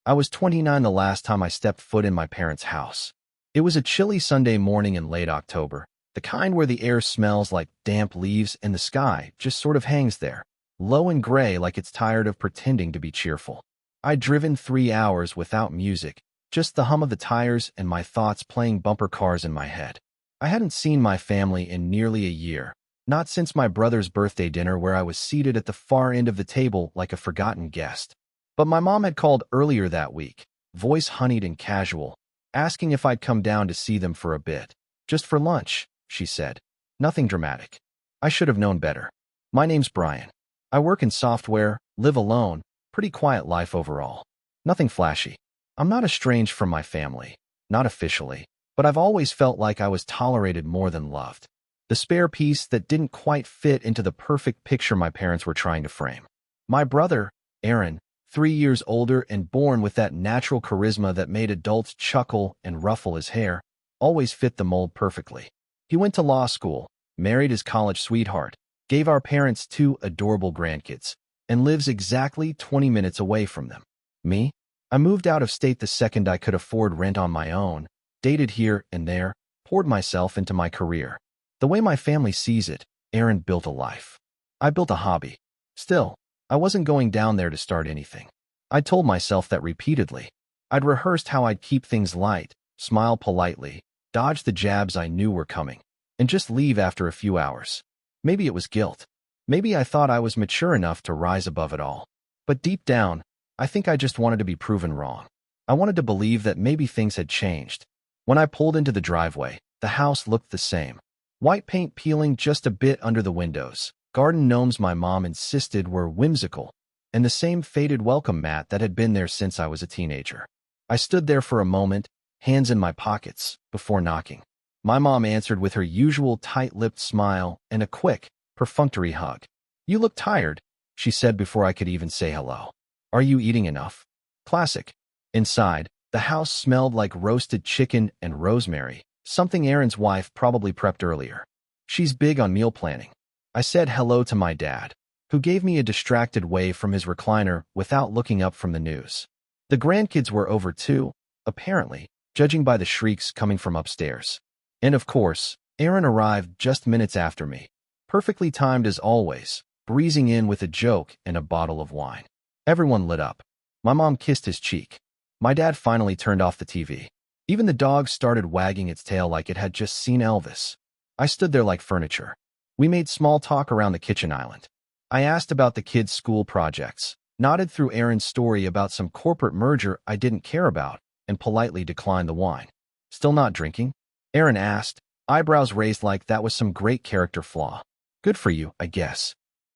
I was 29 the last time I stepped foot in my parents' house. It was a chilly Sunday morning in late October, the kind where the air smells like damp leaves and the sky just sort of hangs there, low and gray like it's tired of pretending to be cheerful. I'd driven 3 hours without music, just the hum of the tires and my thoughts playing bumper cars in my head. I hadn't seen my family in nearly a year, not since my brother's birthday dinner where I was seated at the far end of the table like a forgotten guest. But my mom had called earlier that week, voice honeyed and casual, asking if I'd come down to see them for a bit. Just for lunch, she said. Nothing dramatic. I should have known better. My name's Brian. I work in software, live alone, pretty quiet life overall. Nothing flashy. I'm not estranged from my family, not officially, but I've always felt like I was tolerated more than loved. The spare piece that didn't quite fit into the perfect picture my parents were trying to frame. My brother, Aaron, 3 years older and born with that natural charisma that made adults chuckle and ruffle his hair, always fit the mold perfectly. He went to law school, married his college sweetheart, gave our parents 2 adorable grandkids, and lives exactly 20 minutes away from them. Me? I moved out of state the second I could afford rent on my own, dated here and there, poured myself into my career. The way my family sees it, Aaron built a life. I built a hobby. Still, I wasn't going down there to start anything. I told myself that repeatedly. I'd rehearsed how I'd keep things light, smile politely, dodge the jabs I knew were coming, and just leave after a few hours. Maybe it was guilt. Maybe I thought I was mature enough to rise above it all. But deep down, I think I just wanted to be proven wrong. I wanted to believe that maybe things had changed. When I pulled into the driveway, the house looked the same. White paint peeling just a bit under the windows, garden gnomes my mom insisted were whimsical, and the same faded welcome mat that had been there since I was a teenager. I stood there for a moment, hands in my pockets, before knocking. My mom answered with her usual tight-lipped smile and a quick, perfunctory hug. "You look tired," she said before I could even say hello. "Are you eating enough?" Classic. Inside, the house smelled like roasted chicken and rosemary, something Aaron's wife probably prepped earlier. She's big on meal planning. I said hello to my dad, who gave me a distracted wave from his recliner without looking up from the news. The grandkids were over too, apparently, judging by the shrieks coming from upstairs. And of course, Aaron arrived just minutes after me, perfectly timed as always, breezing in with a joke and a bottle of wine. Everyone lit up. My mom kissed his cheek. My dad finally turned off the TV. Even the dog started wagging its tail like it had just seen Elvis. I stood there like furniture. We made small talk around the kitchen island. I asked about the kids' school projects, nodded through Aaron's story about some corporate merger I didn't care about, and politely declined the wine. "Still not drinking?" Aaron asked, eyebrows raised like that was some great character flaw. "Good for you, I guess."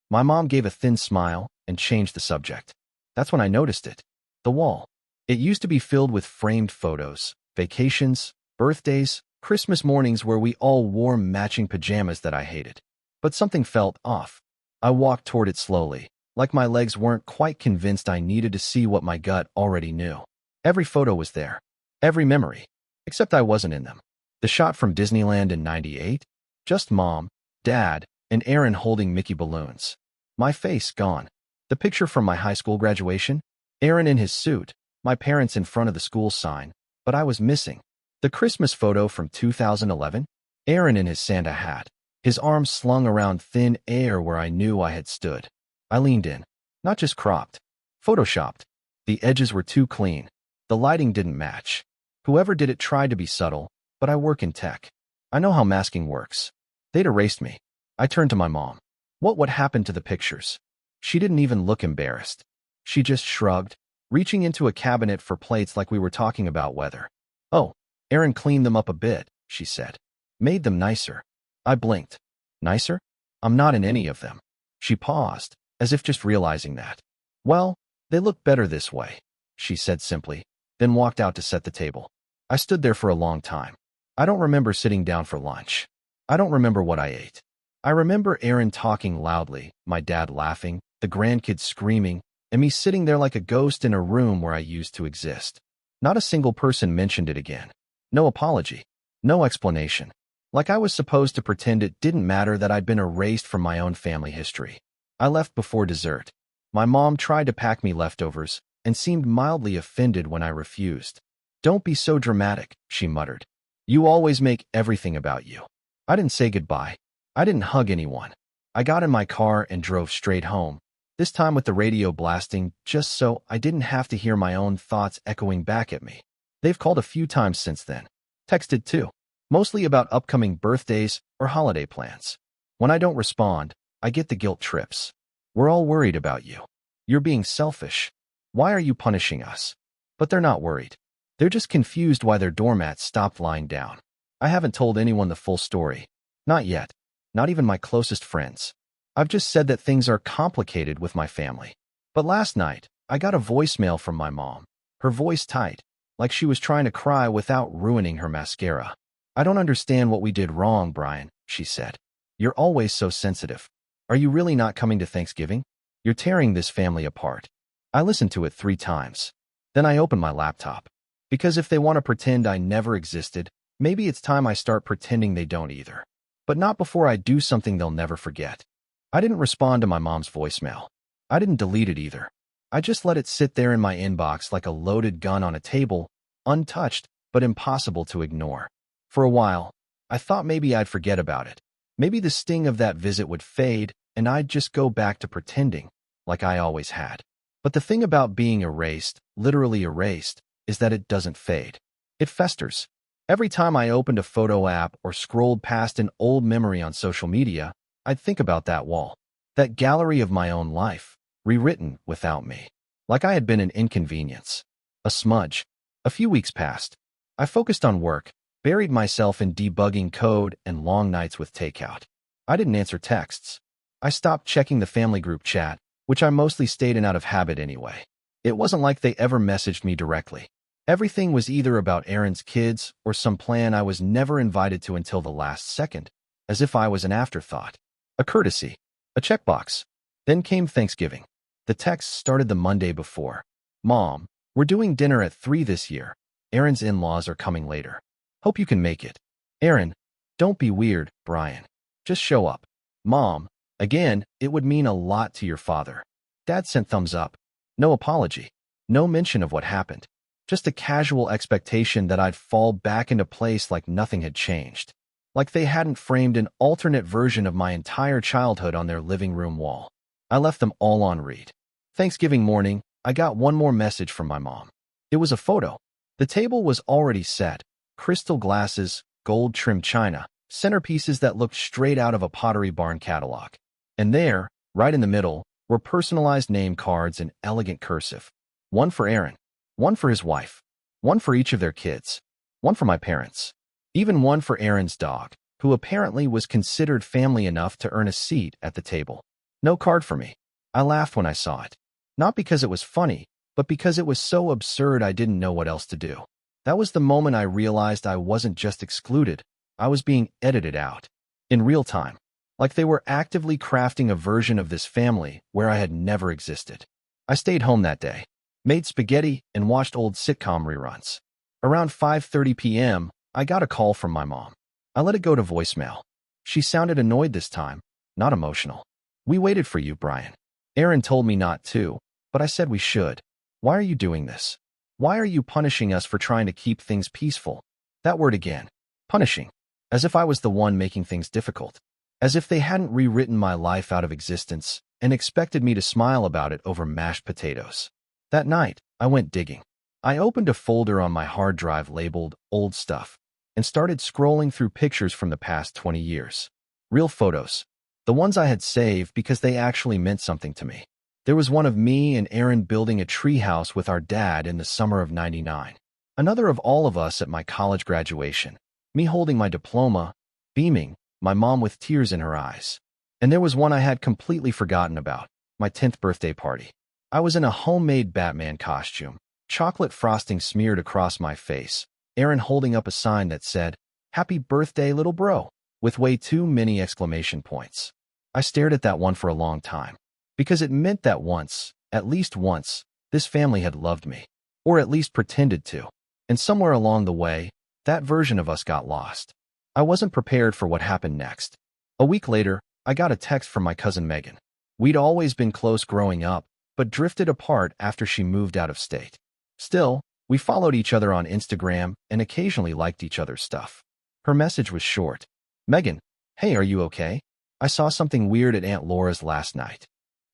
My mom gave a thin smile and changed the subject. That's when I noticed it. The wall. It used to be filled with framed photos, vacations, birthdays, Christmas mornings where we all wore matching pajamas that I hated. But something felt off. I walked toward it slowly, like my legs weren't quite convinced I needed to see what my gut already knew. Every photo was there. Every memory. Except I wasn't in them. The shot from Disneyland in '98? Just mom, dad, and Aaron holding Mickey balloons. My face gone. The picture from my high school graduation? Aaron in his suit, my parents in front of the school sign, but I was missing. The Christmas photo from 2011? Aaron in his Santa hat, his arms slung around thin air where I knew I had stood. I leaned in. Not just cropped. Photoshopped. The edges were too clean. The lighting didn't match. Whoever did it tried to be subtle, but I work in tech. I know how masking works. They'd erased me. I turned to my mom. What would happen to the pictures? She didn't even look embarrassed. She just shrugged, reaching into a cabinet for plates like we were talking about weather. "Oh, Aaron cleaned them up a bit," she said. "Made them nicer." I blinked. "Nicer? I'm not in any of them." She paused, as if just realizing that. "Well, they look better this way," she said simply, then walked out to set the table. I stood there for a long time. I don't remember sitting down for lunch. I don't remember what I ate. I remember Aaron talking loudly, my dad laughing, the grandkids screaming, and me sitting there like a ghost in a room where I used to exist. Not a single person mentioned it again. No apology. No explanation. Like I was supposed to pretend it didn't matter that I'd been erased from my own family history. I left before dessert. My mom tried to pack me leftovers, and seemed mildly offended when I refused. "Don't be so dramatic," she muttered. "You always make everything about you." I didn't say goodbye. I didn't hug anyone. I got in my car and drove straight home, this time with the radio blasting just so I didn't have to hear my own thoughts echoing back at me. They've called a few times since then. Texted too. Mostly about upcoming birthdays or holiday plans. When I don't respond, I get the guilt trips. "We're all worried about you. You're being selfish. Why are you punishing us?" But they're not worried. They're just confused why their doormats stopped lying down. I haven't told anyone the full story. Not yet. Not even my closest friends. I've just said that things are complicated with my family. But last night, I got a voicemail from my mom. Her voice tight, like she was trying to cry without ruining her mascara. "I don't understand what we did wrong, Brian," she said. "You're always so sensitive. Are you really not coming to Thanksgiving? You're tearing this family apart." I listened to it 3 times. Then I opened my laptop. Because if they want to pretend I never existed, maybe it's time I start pretending they don't either. But not before I do something they'll never forget. I didn't respond to my mom's voicemail. I didn't delete it either. I just let it sit there in my inbox like a loaded gun on a table, untouched, but impossible to ignore. For a while, I thought maybe I'd forget about it. Maybe the sting of that visit would fade, and I'd just go back to pretending, like I always had. But the thing about being erased, literally erased, is that it doesn't fade. It festers. Every time I opened a photo app or scrolled past an old memory on social media, I'd think about that wall, that gallery of my own life, rewritten without me. Like I had been an inconvenience, a smudge. A few weeks passed. I focused on work, buried myself in debugging code and long nights with takeout. I didn't answer texts. I stopped checking the family group chat, which I mostly stayed in out of habit anyway. It wasn't like they ever messaged me directly. Everything was either about Aaron's kids or some plan I was never invited to until the last second, as if I was an afterthought. A courtesy. A checkbox. Then came Thanksgiving. The text started the Monday before. "Mom, we're doing dinner at 3 this year. Aaron's in-laws are coming later. Hope you can make it. Aaron, don't be weird, Brian. Just show up. Mom, again, it would mean a lot to your father." Dad sent thumbs up. No apology. No mention of what happened. Just a casual expectation that I'd fall back into place like nothing had changed. Like they hadn't framed an alternate version of my entire childhood on their living room wall. I left them all on read. Thanksgiving morning, I got one more message from my mom. It was a photo. The table was already set. Crystal glasses, gold-trimmed china, centerpieces that looked straight out of a Pottery Barn catalog. And there, right in the middle, were personalized name cards in elegant cursive. One for Aaron. One for his wife. One for each of their kids. One for my parents. Even one for Aaron's dog, who apparently was considered family enough to earn a seat at the table. No card for me. I laughed when I saw it. Not because it was funny, but because it was so absurd I didn't know what else to do. That was the moment I realized I wasn't just excluded, I was being edited out. In real time. Like they were actively crafting a version of this family where I had never existed. I stayed home that day, made spaghetti, and watched old sitcom reruns. Around 5:30 p.m., I got a call from my mom. I let it go to voicemail. She sounded annoyed this time, not emotional. "We waited for you, Brian. Aaron told me not to, but I said we should. Why are you doing this? Why are you punishing us for trying to keep things peaceful?" That word again. Punishing. As if I was the one making things difficult. As if they hadn't rewritten my life out of existence and expected me to smile about it over mashed potatoes. That night, I went digging. I opened a folder on my hard drive labeled Old Stuff and started scrolling through pictures from the past 20 years. Real photos. The ones I had saved because they actually meant something to me. There was one of me and Aaron building a treehouse with our dad in the summer of '99. Another of all of us at my college graduation. Me holding my diploma, beaming, my mom with tears in her eyes. And there was one I had completely forgotten about, my 10th birthday party. I was in a homemade Batman costume, chocolate frosting smeared across my face, Aaron holding up a sign that said, "Happy birthday, little bro," with way too many exclamation points. I stared at that one for a long time, because it meant that once, at least once, this family had loved me, or at least pretended to. And somewhere along the way, that version of us got lost. I wasn't prepared for what happened next. A week later, I got a text from my cousin Megan. We'd always been close growing up, but drifted apart after she moved out of state. Still, we followed each other on Instagram and occasionally liked each other's stuff. Her message was short. Megan, hey, are you okay? I saw something weird at Aunt Laura's last night.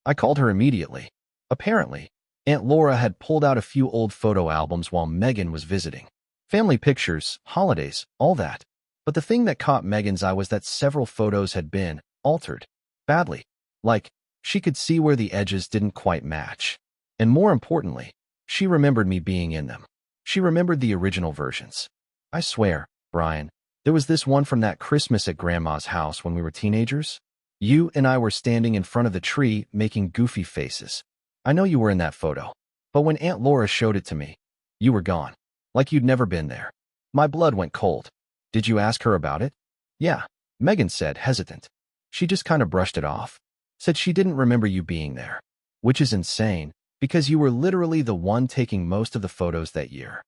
I called her immediately. Apparently, Aunt Laura had pulled out a few old photo albums while Megan was visiting. Family pictures, holidays, all that. But the thing that caught Megan's eye was that several photos had been altered. Badly. Like, she could see where the edges didn't quite match. And more importantly, she remembered me being in them. She remembered the original versions. I swear, Brian, there was this one from that Christmas at Grandma's house when we were teenagers. You and I were standing in front of the tree making goofy faces. I know you were in that photo. But when Aunt Laura showed it to me, you were gone. Like you'd never been there. My blood went cold. Did you ask her about it? Yeah, Megan said, hesitant. She just kind of brushed it off. Said she didn't remember you being there. Which is insane, because you were literally the one taking most of the photos that year.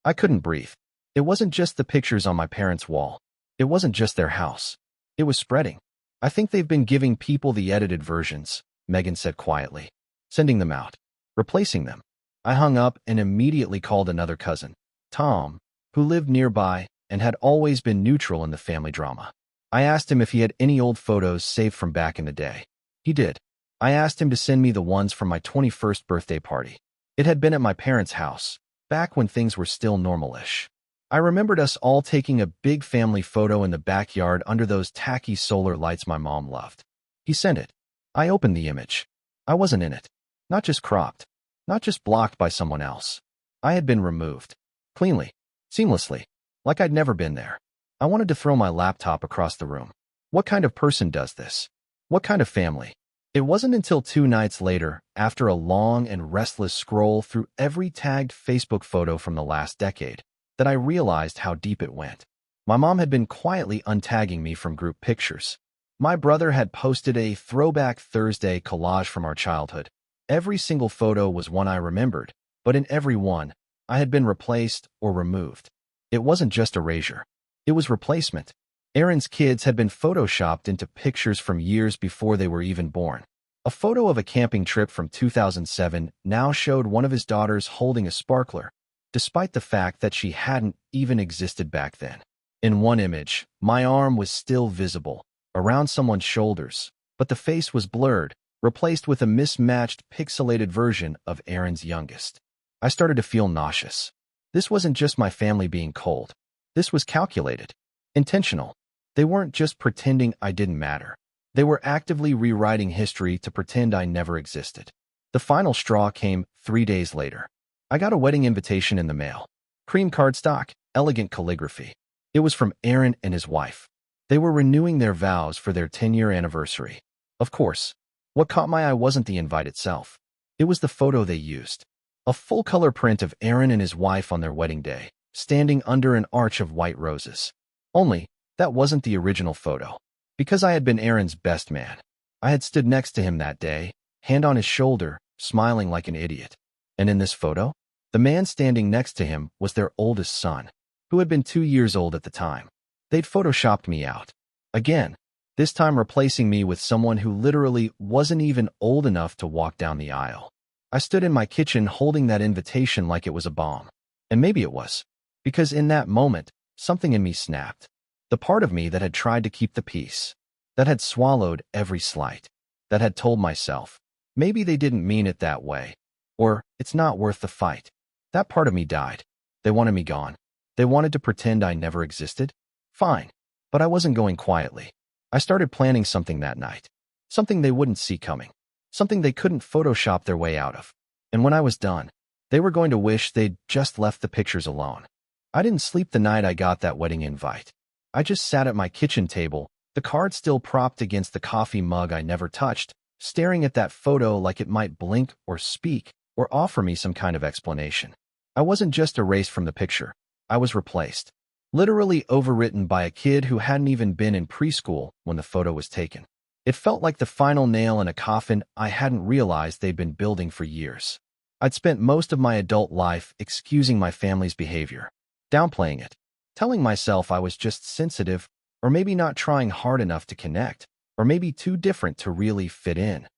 I couldn't breathe. It wasn't just the pictures on my parents' wall. It wasn't just their house. It was spreading. I think they've been giving people the edited versions, Megan said quietly. Sending them out. Replacing them. I hung up and immediately called another cousin, Tom, who lived nearby and had always been neutral in the family drama. I asked him if he had any old photos saved from back in the day. He did. I asked him to send me the ones from my 21st birthday party. It had been at my parents' house, back when things were still normal-ish. I remembered us all taking a big family photo in the backyard under those tacky solar lights my mom loved. He sent it. I opened the image. I wasn't in it. Not just cropped. Not just blocked by someone else. I had been removed. Cleanly. Seamlessly. Like I'd never been there. I wanted to throw my laptop across the room. What kind of person does this? What kind of family? It wasn't until 2 nights later, after a long and restless scroll through every tagged Facebook photo from the last decade, that I realized how deep it went. My mom had been quietly untagging me from group pictures. My brother had posted a Throwback Thursday collage from our childhood. Every single photo was one I remembered, but in every one, I had been replaced or removed. It wasn't just erasure. It was replacement. Aaron's kids had been photoshopped into pictures from years before they were even born. A photo of a camping trip from 2007 now showed one of his daughters holding a sparkler, despite the fact that she hadn't even existed back then. In one image, my arm was still visible, around someone's shoulders, but the face was blurred, replaced with a mismatched, pixelated version of Aaron's youngest. I started to feel nauseous. This wasn't just my family being cold. This was calculated, intentional. They weren't just pretending I didn't matter. They were actively rewriting history to pretend I never existed. The final straw came 3 days later. I got a wedding invitation in the mail. Cream cardstock, elegant calligraphy. It was from Aaron and his wife. They were renewing their vows for their 10-year anniversary. Of course, what caught my eye wasn't the invite itself. It was the photo they used. A full-color print of Aaron and his wife on their wedding day, standing under an arch of white roses. Only, that wasn't the original photo. Because I had been Aaron's best man. I had stood next to him that day, hand on his shoulder, smiling like an idiot. And in this photo, the man standing next to him was their oldest son, who had been 2 years old at the time. They'd photoshopped me out. Again, this time replacing me with someone who literally wasn't even old enough to walk down the aisle. I stood in my kitchen holding that invitation like it was a bomb. And maybe it was. Because in that moment, something in me snapped. The part of me that had tried to keep the peace, that had swallowed every slight, that had told myself, maybe they didn't mean it that way, or it's not worth the fight. That part of me died. They wanted me gone. They wanted to pretend I never existed. Fine. But I wasn't going quietly. I started planning something that night. Something they wouldn't see coming. Something they couldn't Photoshop their way out of. And when I was done, they were going to wish they'd just left the pictures alone. I didn't sleep the night I got that wedding invite. I just sat at my kitchen table, the card still propped against the coffee mug I never touched, staring at that photo like it might blink or speak or offer me some kind of explanation. I wasn't just erased from the picture. I was replaced. Literally overwritten by a kid who hadn't even been in preschool when the photo was taken. It felt like the final nail in a coffin I hadn't realized they'd been building for years. I'd spent most of my adult life excusing my family's behavior, downplaying it, telling myself I was just sensitive, or maybe not trying hard enough to connect, or maybe too different to really fit in.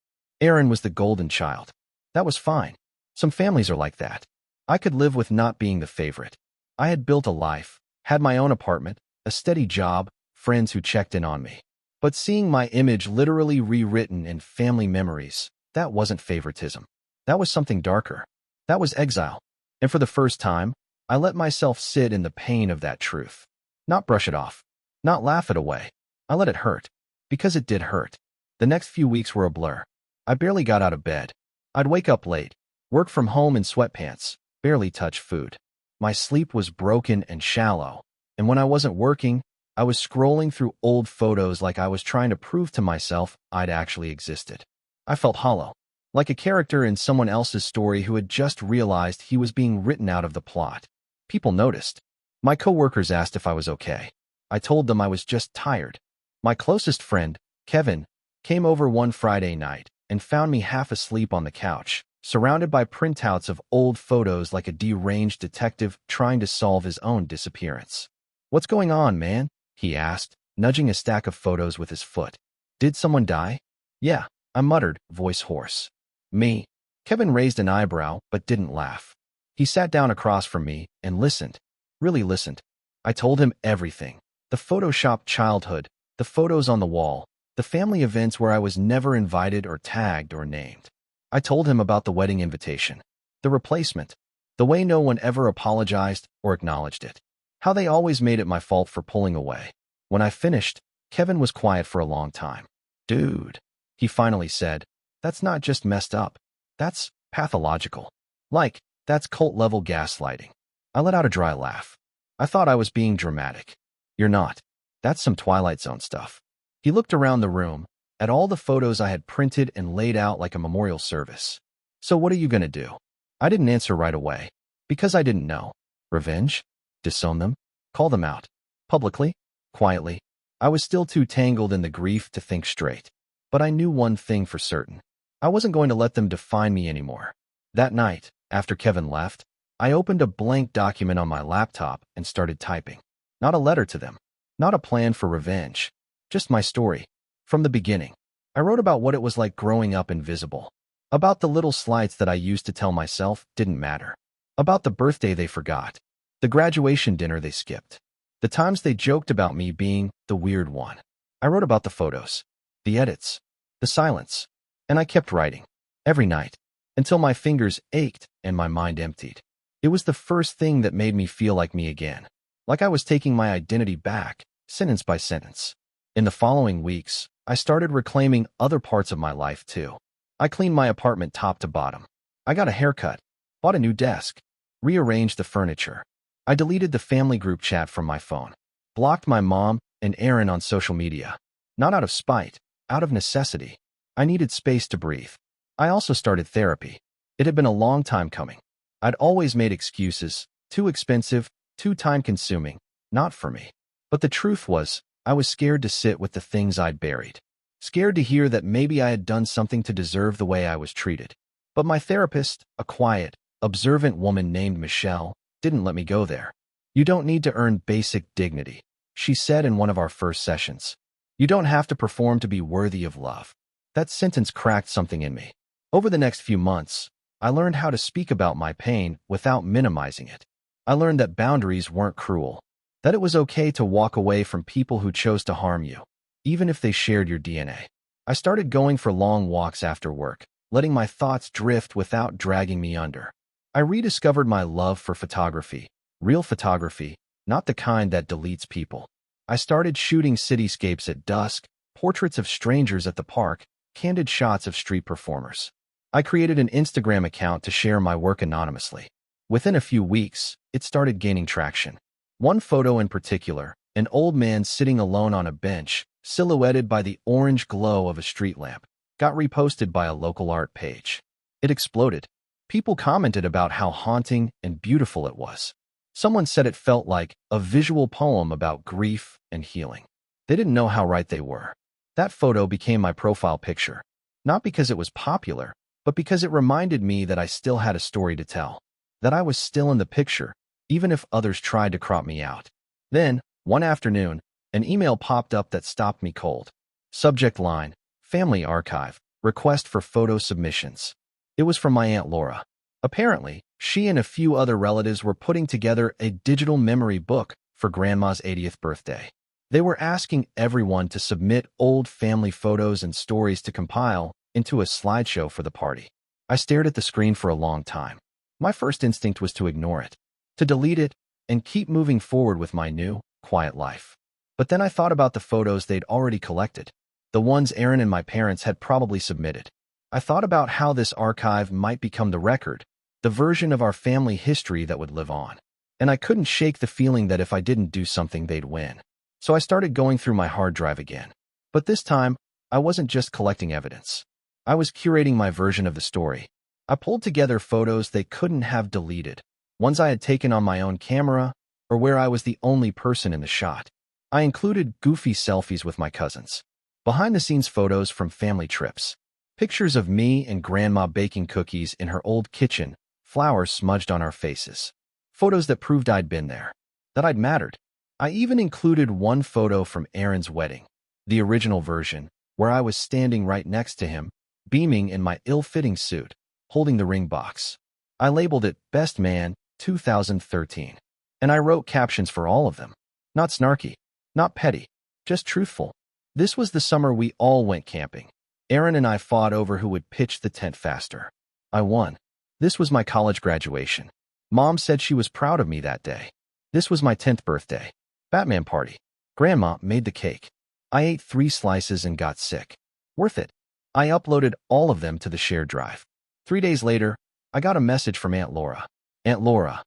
Aaron was the golden child. That was fine. Some families are like that. I could live with not being the favorite. I had built a life, had my own apartment, a steady job, friends who checked in on me. But seeing my image literally rewritten in family memories, that wasn't favoritism. That was something darker. That was exile. And for the first time, I let myself sit in the pain of that truth. Not brush it off. Not laugh it away. I let it hurt. Because it did hurt. The next few weeks were a blur. I barely got out of bed. I'd wake up late, work from home in sweatpants, barely touch food. My sleep was broken and shallow. And when I wasn't working, I was scrolling through old photos like I was trying to prove to myself I'd actually existed. I felt hollow, like a character in someone else's story who had just realized he was being written out of the plot. People noticed. My coworkers asked if I was okay. I told them I was just tired. My closest friend, Kevin, came over one Friday night and found me half asleep on the couch, surrounded by printouts of old photos like a deranged detective trying to solve his own disappearance. "What's going on, man?" he asked, nudging a stack of photos with his foot. "Did someone die?" "Yeah," I muttered, voice hoarse. "Me?" Kevin raised an eyebrow but didn't laugh. He sat down across from me and listened. Really listened. I told him everything. The photoshopped childhood, the photos on the wall, the family events where I was never invited or tagged or named. I told him about the wedding invitation, the replacement, the way no one ever apologized or acknowledged it, how they always made it my fault for pulling away. When I finished, Kevin was quiet for a long time. "Dude," he finally said, "that's not just messed up. That's pathological. Like, that's cult-level gaslighting." I let out a dry laugh. I thought I was being dramatic. "You're not. That's some Twilight Zone stuff." He looked around the room, at all the photos I had printed and laid out like a memorial service. "So what are you going to do?" I didn't answer right away, because I didn't know. Revenge? Disown them? Call them out? Publicly? Quietly? I was still too tangled in the grief to think straight. But I knew one thing for certain. I wasn't going to let them define me anymore. That night, after Kevin left, I opened a blank document on my laptop and started typing. Not a letter to them. Not a plan for revenge. Just my story. From the beginning. I wrote about what it was like growing up invisible. About the little slights that I used to tell myself didn't matter. About the birthday they forgot. The graduation dinner they skipped. The times they joked about me being the weird one. I wrote about the photos. The edits. The silence. And I kept writing. Every night. Until my fingers ached and my mind emptied. It was the first thing that made me feel like me again. Like I was taking my identity back, sentence by sentence. In the following weeks, I started reclaiming other parts of my life too. I cleaned my apartment top to bottom. I got a haircut, bought a new desk, rearranged the furniture. I deleted the family group chat from my phone, blocked my mom and Aaron on social media. Not out of spite, out of necessity. I needed space to breathe. I also started therapy. It had been a long time coming. I'd always made excuses, too expensive, too time-consuming, not for me. But the truth was, I was scared to sit with the things I'd buried. Scared to hear that maybe I had done something to deserve the way I was treated. But my therapist, a quiet, observant woman named Michelle, didn't let me go there. "You don't need to earn basic dignity," she said in one of our first sessions. "You don't have to perform to be worthy of love." That sentence cracked something in me. Over the next few months, I learned how to speak about my pain without minimizing it. I learned that boundaries weren't cruel, that it was okay to walk away from people who chose to harm you, even if they shared your DNA. I started going for long walks after work, letting my thoughts drift without dragging me under. I rediscovered my love for photography, real photography, not the kind that deletes people. I started shooting cityscapes at dusk, portraits of strangers at the park, candid shots of street performers. I created an Instagram account to share my work anonymously. Within a few weeks, it started gaining traction. One photo in particular, an old man sitting alone on a bench, silhouetted by the orange glow of a street lamp, got reposted by a local art page. It exploded. People commented about how haunting and beautiful it was. Someone said it felt like a visual poem about grief and healing. They didn't know how right they were. That photo became my profile picture, not because it was popular, but because it reminded me that I still had a story to tell, that I was still in the picture, even if others tried to crop me out. Then, one afternoon, an email popped up that stopped me cold. Subject line, Family Archive, request for photo submissions. It was from my Aunt Laura. Apparently, she and a few other relatives were putting together a digital memory book for Grandma's 80th birthday. They were asking everyone to submit old family photos and stories to compile into a slideshow for the party. I stared at the screen for a long time. My first instinct was to ignore it, to delete it, and keep moving forward with my new, quiet life. But then I thought about the photos they'd already collected, the ones Aaron and my parents had probably submitted. I thought about how this archive might become the record, the version of our family history that would live on. And I couldn't shake the feeling that if I didn't do something, they'd win. So I started going through my hard drive again. But this time, I wasn't just collecting evidence. I was curating my version of the story. I pulled together photos they couldn't have deleted, ones I had taken on my own camera, or where I was the only person in the shot. I included goofy selfies with my cousins, behind-the-scenes photos from family trips, pictures of me and Grandma baking cookies in her old kitchen, flowers smudged on our faces, photos that proved I'd been there, that I'd mattered. I even included one photo from Aaron's wedding, the original version, where I was standing right next to him, beaming in my ill-fitting suit, holding the ring box. I labeled it Best Man 2013, and I wrote captions for all of them. Not snarky, not petty, just truthful. This was the summer we all went camping. Aaron and I fought over who would pitch the tent faster. I won. This was my college graduation. Mom said she was proud of me that day. This was my 10th birthday. Batman party. Grandma made the cake. I ate 3 slices and got sick. Worth it. I uploaded all of them to the shared drive. 3 days later, I got a message from Aunt Laura. Aunt Laura,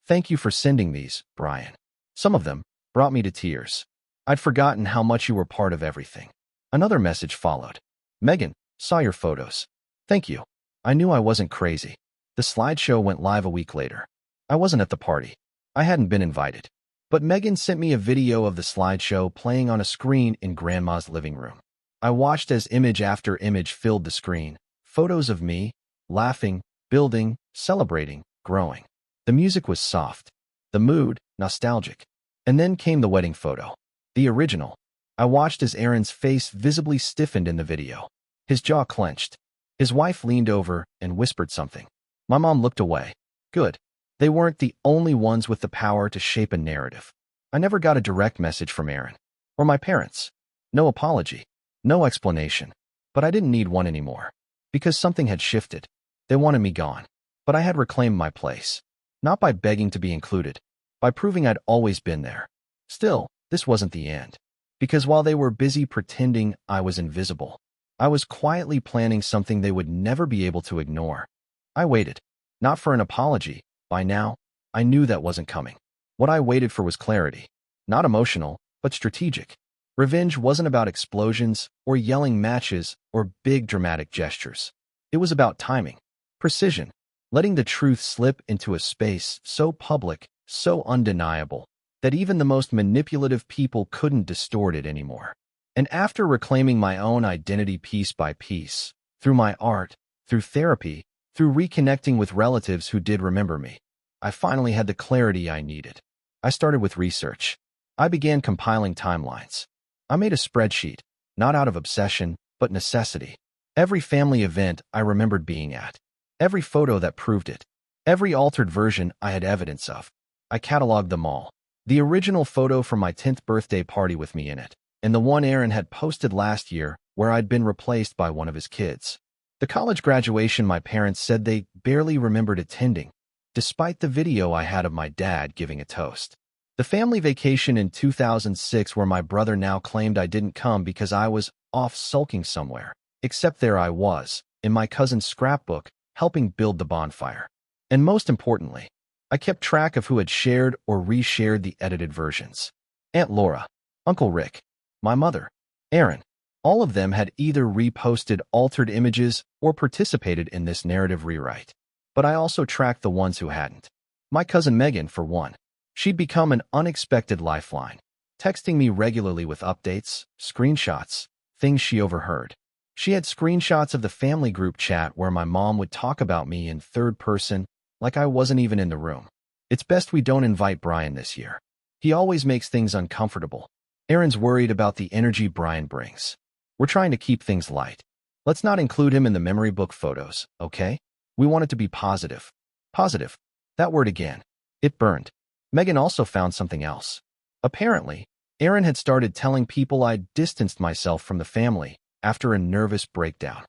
thank you for sending these, Brian. Some of them brought me to tears. I'd forgotten how much you were part of everything. Another message followed. Megan, saw your photos. Thank you. I knew I wasn't crazy. The slideshow went live a week later. I wasn't at the party. I hadn't been invited. But Megan sent me a video of the slideshow playing on a screen in Grandma's living room. I watched as image after image filled the screen. Photos of me, laughing, building, celebrating, growing. The music was soft. The mood, nostalgic. And then came the wedding photo. The original. I watched as Aaron's face visibly stiffened in the video. His jaw clenched. His wife leaned over and whispered something. My mom looked away. Good. They weren't the only ones with the power to shape a narrative. I never got a direct message from Aaron. Or my parents. No apology. No explanation. But I didn't need one anymore. Because something had shifted. They wanted me gone. But I had reclaimed my place. Not by begging to be included. By proving I'd always been there. Still, this wasn't the end. Because while they were busy pretending I was invisible, I was quietly planning something they would never be able to ignore. I waited. Not for an apology. By now, I knew that wasn't coming. What I waited for was clarity. Not emotional, but strategic. Revenge wasn't about explosions, or yelling matches, or big dramatic gestures. It was about timing. Precision. Letting the truth slip into a space so public, so undeniable, that even the most manipulative people couldn't distort it anymore. And after reclaiming my own identity piece by piece, through my art, through therapy, through reconnecting with relatives who did remember me, I finally had the clarity I needed. I started with research. I began compiling timelines. I made a spreadsheet, not out of obsession, but necessity. Every family event I remembered being at. Every photo that proved it. Every altered version I had evidence of. I cataloged them all. The original photo from my 10th birthday party with me in it, and the one Aaron had posted last year where I'd been replaced by one of his kids. The college graduation my parents said they barely remembered attending, despite the video I had of my dad giving a toast. The family vacation in 2006 where my brother now claimed I didn't come because I was off sulking somewhere. Except there I was, in my cousin's scrapbook, helping build the bonfire. And most importantly, I kept track of who had shared or reshared the edited versions. Aunt Laura, Uncle Rick, my mother, Aaron. All of them had either reposted altered images or participated in this narrative rewrite. But I also tracked the ones who hadn't. My cousin Megan, for one. She'd become an unexpected lifeline, texting me regularly with updates, screenshots, things she overheard. She had screenshots of the family group chat where my mom would talk about me in third person, like I wasn't even in the room. It's best we don't invite Brian this year. He always makes things uncomfortable. Aaron's worried about the energy Brian brings. We're trying to keep things light. Let's not include him in the memory book photos, okay? We wanted to be positive. Positive. That word again. It burned. Megan also found something else. Apparently, Erin had started telling people I'd distanced myself from the family after a nervous breakdown.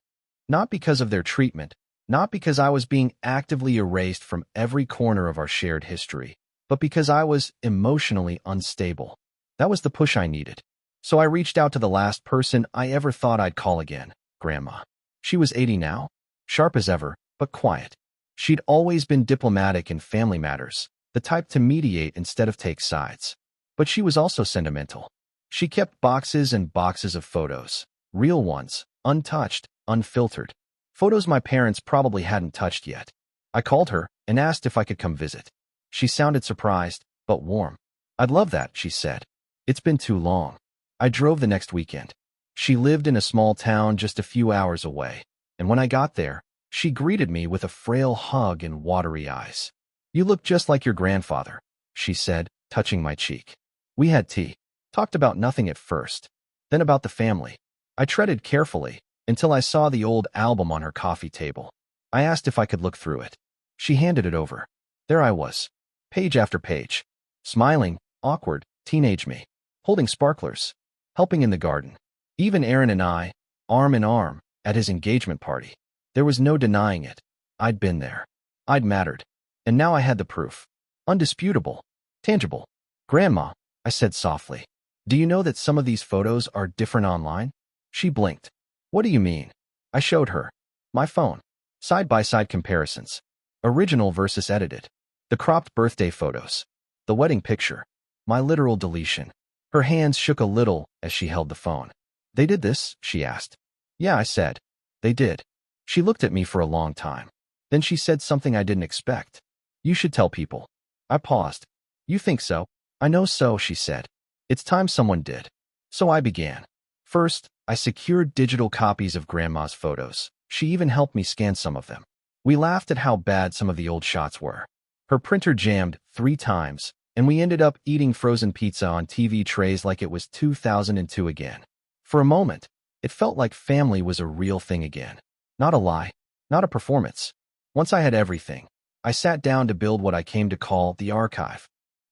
Not because of their treatment, not because I was being actively erased from every corner of our shared history, but because I was emotionally unstable. That was the push I needed. So I reached out to the last person I ever thought I'd call again, Grandma. She was 80 now, sharp as ever, but quiet. She'd always been diplomatic in family matters, the type to mediate instead of take sides. But she was also sentimental. She kept boxes and boxes of photos, real ones, untouched, unfiltered. Photos my parents probably hadn't touched yet. I called her and asked if I could come visit. She sounded surprised, but warm. I'd love that, she said. It's been too long. I drove the next weekend. She lived in a small town just a few hours away, and when I got there, she greeted me with a frail hug and watery eyes. You look just like your grandfather, she said, touching my cheek. We had tea, talked about nothing at first, then about the family. I treaded carefully until I saw the old album on her coffee table. I asked if I could look through it. She handed it over. There I was, page after page, smiling, awkward, teenage me, holding sparklers, helping in the garden. Even Erin and I, arm in arm, at his engagement party. There was no denying it. I'd been there. I'd mattered. And now I had the proof. Undisputable. Tangible. Grandma, I said softly, do you know that some of these photos are different online? She blinked. What do you mean? I showed her. My phone. Side-by-side comparisons. Original versus edited. The cropped birthday photos. The wedding picture. My literal deletion. Her hands shook a little as she held the phone. They did this? She asked. Yeah, I said. They did. She looked at me for a long time. Then she said something I didn't expect. You should tell people. I paused. You think so? I know so, she said. It's time someone did. So I began. First, I secured digital copies of Grandma's photos. She even helped me scan some of them. We laughed at how bad some of the old shots were. Her printer jammed 3 times, and we ended up eating frozen pizza on TV trays like it was 2002 again. For a moment, it felt like family was a real thing again. Not a lie, not a performance. Once I had everything, I sat down to build what I came to call the archive.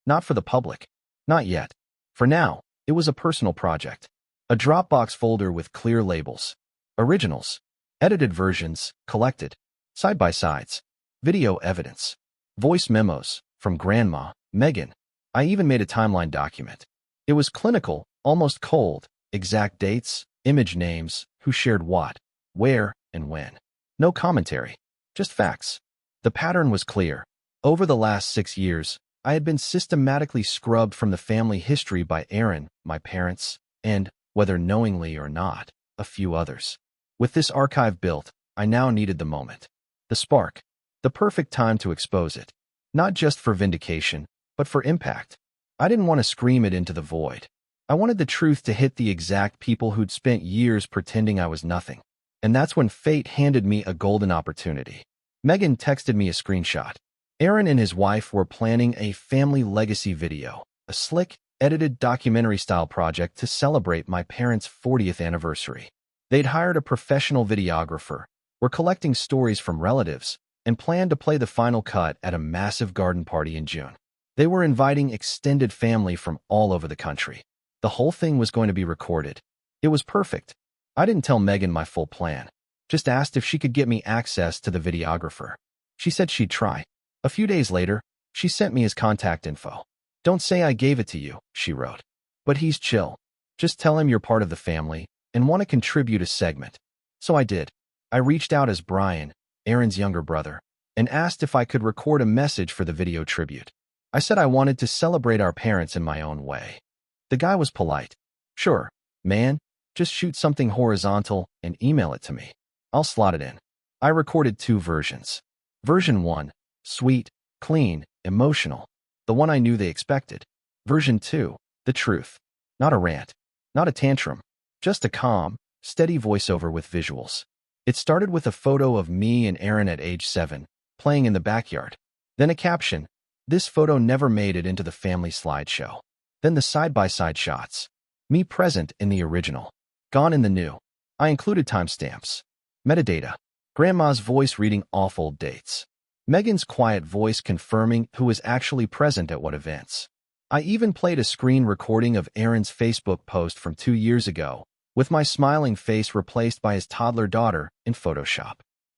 Not for the public. Not yet. For now, it was a personal project. A Dropbox folder with clear labels. Originals. Edited versions, collected. Side-by-sides. Video evidence. Voice memos, from Grandma, Megan. I even made a timeline document. It was clinical, almost cold. Exact dates, image names, who shared what, where, and when. No commentary. Just facts. The pattern was clear. Over the last 6 years, I had been systematically scrubbed from the family history by Erin, my parents, and, whether knowingly or not, a few others. With this archive built, I now needed the moment. The spark. The perfect time to expose it. Not just for vindication, but for impact. I didn't want to scream it into the void. I wanted the truth to hit the exact people who'd spent years pretending I was nothing. And that's when fate handed me a golden opportunity. Megan texted me a screenshot. Erin and his wife were planning a family legacy video, a slick, edited documentary-style project to celebrate my parents' 40th anniversary. They'd hired a professional videographer, were collecting stories from relatives, and planned to play the final cut at a massive garden party in June. They were inviting extended family from all over the country. The whole thing was going to be recorded. It was perfect. I didn't tell Megan my full plan. Just asked if she could get me access to the videographer. She said she'd try. A few days later, she sent me his contact info. Don't say I gave it to you, she wrote. But he's chill. Just tell him you're part of the family and want to contribute a segment. So I did. I reached out as Brian, Erin's younger brother, and asked if I could record a message for the video tribute. I said I wanted to celebrate our parents in my own way. The guy was polite. Sure, man, just shoot something horizontal and email it to me. I'll slot it in. I recorded 2 versions. Version 1, sweet, clean, emotional, the one I knew they expected. Version 2, the truth. Not a rant, not a tantrum, just a calm, steady voiceover with visuals. It started with a photo of me and Erin at age 7, playing in the backyard. Then a caption, this photo never made it into the family slideshow. Then the side-by-side shots. Me present in the original, gone in the new. I included timestamps. Metadata. Grandma's voice reading awful dates. Megan's quiet voice confirming who was actually present at what events. I even played a screen recording of Aaron's Facebook post from 2 years ago, with my smiling face replaced by his toddler daughter in Photoshop.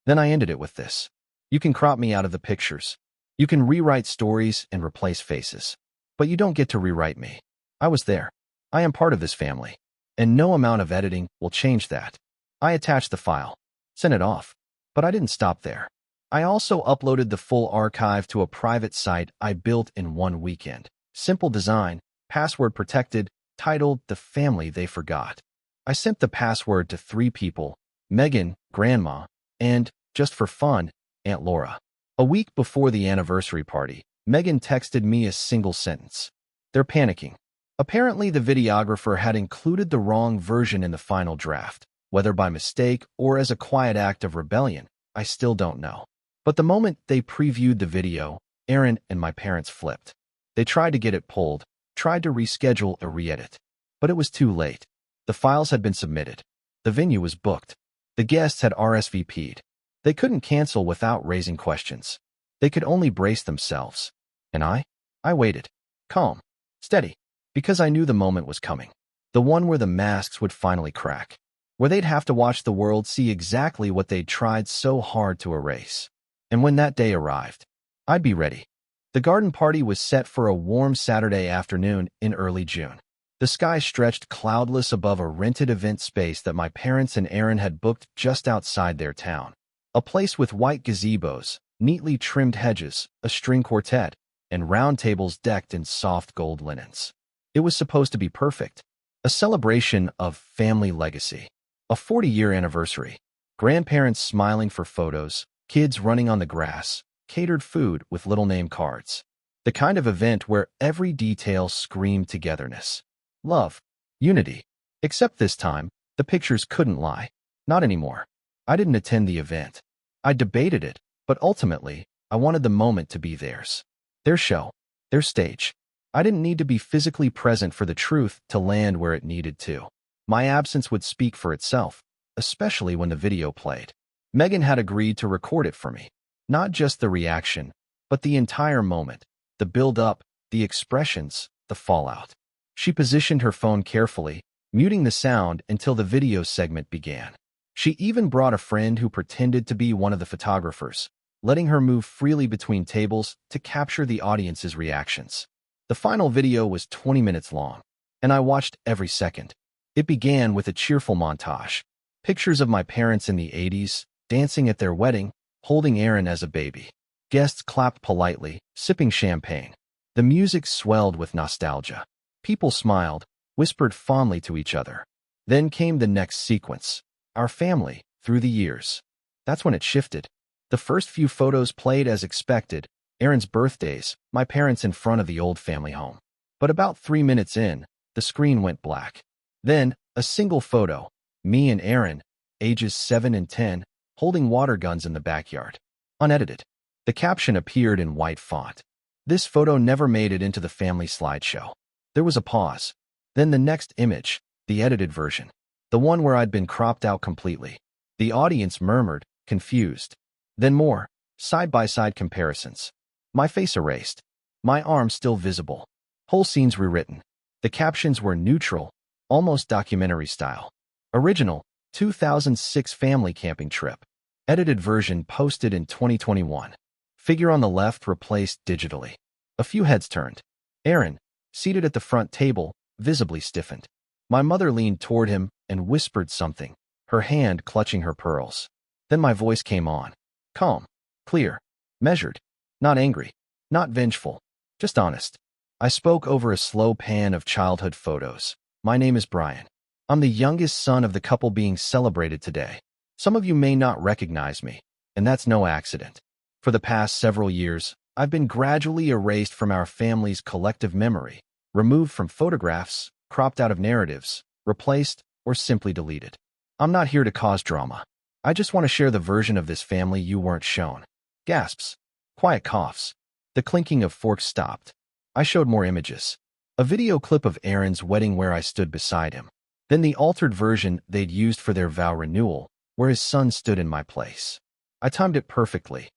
Then I ended it with this. You can crop me out of the pictures. You can rewrite stories and replace faces. But you don't get to rewrite me. I was there. I am part of this family. And no amount of editing will change that. I attached the file. Sent it off. But I didn't stop there. I also uploaded the full archive to a private site I built in one weekend. Simple design, password protected, titled The Family They Forgot. I sent the password to 3 people, Megan, Grandma, and, just for fun, Aunt Laura. A week before the anniversary party, Megan texted me a single sentence. They're panicking. Apparently, the videographer had included the wrong version in the final draft. Whether by mistake or as a quiet act of rebellion, I still don't know. But the moment they previewed the video, Aaron and my parents flipped. They tried to get it pulled, tried to reschedule a re-edit. But it was too late. The files had been submitted. The venue was booked. The guests had RSVP'd. They couldn't cancel without raising questions. They could only brace themselves. And I waited. Calm. Steady. Because I knew the moment was coming. The one where the masks would finally crack. Where they'd have to watch the world see exactly what they'd tried so hard to erase. And when that day arrived, I'd be ready. The garden party was set for a warm Saturday afternoon in early June. The sky stretched cloudless above a rented event space that my parents and Aaron had booked just outside their town. A place with white gazebos, neatly trimmed hedges, a string quartet, and round tables decked in soft gold linens. It was supposed to be perfect. A celebration of family legacy. A 40-year anniversary. Grandparents smiling for photos, kids running on the grass, catered food with little name cards. The kind of event where every detail screamed togetherness. Love. Unity. Except this time, the pictures couldn't lie. Not anymore. I didn't attend the event. I debated it, but ultimately, I wanted the moment to be theirs. Their show. Their stage. I didn't need to be physically present for the truth to land where it needed to. My absence would speak for itself, especially when the video played. Megan had agreed to record it for me. Not just the reaction, but the entire moment, the build-up, the expressions, the fallout. She positioned her phone carefully, muting the sound until the video segment began. She even brought a friend who pretended to be one of the photographers, letting her move freely between tables to capture the audience's reactions. The final video was 20 minutes long, and I watched every second. It began with a cheerful montage. Pictures of my parents in the 80s, dancing at their wedding, holding Aaron as a baby. Guests clapped politely, sipping champagne. The music swelled with nostalgia. People smiled, whispered fondly to each other. Then came the next sequence. Our family, through the years. That's when it shifted. The first few photos played as expected. Aaron's birthdays, my parents in front of the old family home. But about 3 minutes in, the screen went black. Then, a single photo. Me and Aaron, ages 7 and 10, holding water guns in the backyard. Unedited. The caption appeared in white font. This photo never made it into the family slideshow. There was a pause. Then the next image, the edited version. The one where I'd been cropped out completely. The audience murmured, confused. Then more, side-by-side comparisons. My face erased. My arm still visible. Whole scenes rewritten. The captions were neutral, almost documentary style. Original, 2006 family camping trip. Edited version posted in 2021. Figure on the left replaced digitally. A few heads turned. Aaron, seated at the front table, visibly stiffened. My mother leaned toward him and whispered something, her hand clutching her pearls. Then my voice came on. Calm, clear, measured, not angry, not vengeful, just honest. I spoke over a slow pan of childhood photos. My name is Brian. I'm the youngest son of the couple being celebrated today. Some of you may not recognize me, and that's no accident. For the past several years, I've been gradually erased from our family's collective memory, removed from photographs, cropped out of narratives, replaced, or simply deleted. I'm not here to cause drama. I just want to share the version of this family you weren't shown. Gasps. Quiet coughs. The clinking of forks stopped. I showed more images. A video clip of Aaron's wedding where I stood beside him. Then the altered version they'd used for their vow renewal, where his son stood in my place. I timed it perfectly.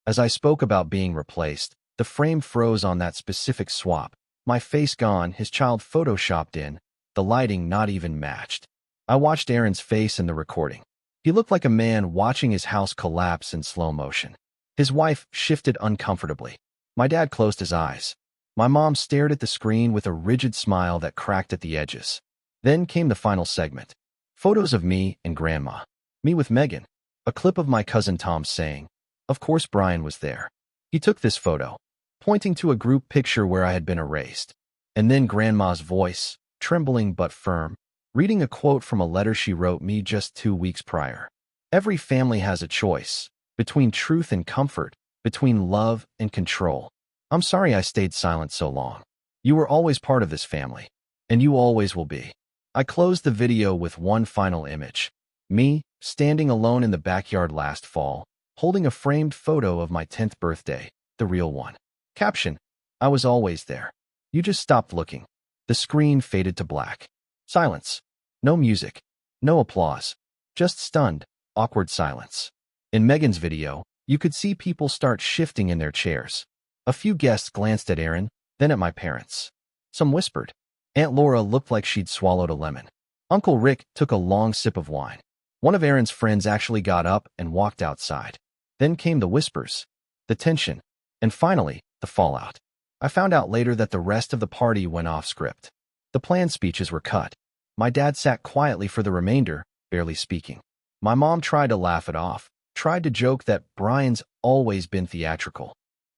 As I spoke about being replaced, the frame froze on that specific swap. My face gone, his child photoshopped in, the lighting not even matched. I watched Aaron's face in the recording. He looked like a man watching his house collapse in slow motion. His wife shifted uncomfortably. My dad closed his eyes. My mom stared at the screen with a rigid smile that cracked at the edges. Then came the final segment. Photos of me and Grandma. Me with Megan. A clip of my cousin Tom saying, "Of course Brian was there." He took this photo, pointing to a group picture where I had been erased. And then Grandma's voice, trembling but firm, reading a quote from a letter she wrote me just 2 weeks prior. Every family has a choice, between truth and comfort, between love and control. I'm sorry I stayed silent so long. You were always part of this family, and you always will be. I closed the video with one final image. Me, standing alone in the backyard last fall, holding a framed photo of my 10th birthday, the real one. Caption: I was always there. You just stopped looking. The screen faded to black. Silence. No music. No applause. Just stunned, awkward silence. In Megan's video, you could see people start shifting in their chairs. A few guests glanced at Aaron, then at my parents. Some whispered. Aunt Laura looked like she'd swallowed a lemon. Uncle Rick took a long sip of wine. One of Aaron's friends actually got up and walked outside. Then came the whispers, the tension, and finally, the fallout. I found out later that the rest of the party went off script. The planned speeches were cut. My dad sat quietly for the remainder, barely speaking. My mom tried to laugh it off, tried to joke that Brian's always been theatrical.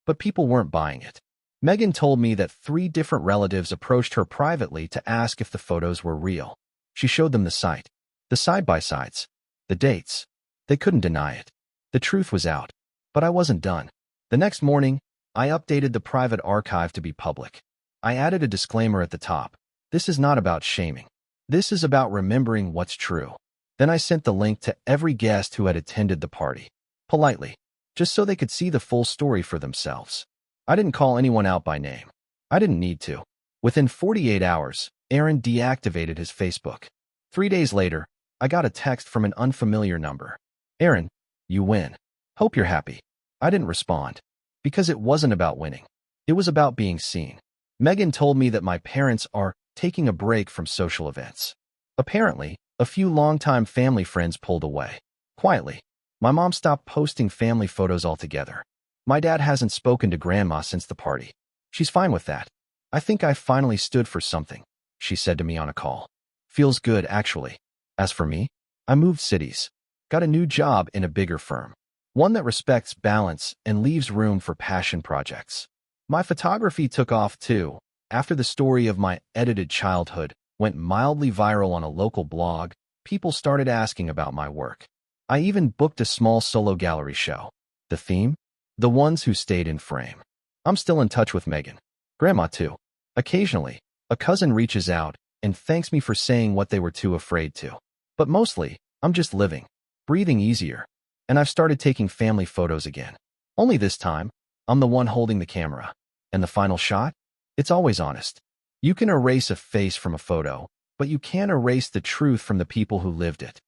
But people weren't buying it. Megan told me that 3 different relatives approached her privately to ask if the photos were real. She showed them the site, the side-by-sides, the dates. They couldn't deny it. The truth was out. But I wasn't done. The next morning, I updated the private archive to be public. I added a disclaimer at the top. This is not about shaming. This is about remembering what's true. Then I sent the link to every guest who had attended the party. Politely, just so they could see the full story for themselves. I didn't call anyone out by name. I didn't need to. Within 48 hours, Aaron deactivated his Facebook. 3 days later, I got a text from an unfamiliar number. "Aaron, you win. Hope you're happy." I didn't respond. Because it wasn't about winning. It was about being seen. Megan told me that my parents are taking a break from social events. Apparently, a few longtime family friends pulled away. Quietly, my mom stopped posting family photos altogether. My dad hasn't spoken to Grandma since the party. She's fine with that. "I think I finally stood for something," she said to me on a call. "Feels good, actually." As for me, I moved cities. Got a new job in a bigger firm. One that respects balance and leaves room for passion projects. My photography took off too, after the story of my edited childhood went mildly viral on a local blog. People started asking about my work. I even booked a small solo gallery show. The theme? The ones who stayed in frame. I'm still in touch with Megan. Grandma too. Occasionally, a cousin reaches out and thanks me for saying what they were too afraid to. But mostly, I'm just living, breathing easier. And I've started taking family photos again. Only this time, I'm the one holding the camera. And the final shot? It's always honest. You can erase a face from a photo, but you can't erase the truth from the people who lived it.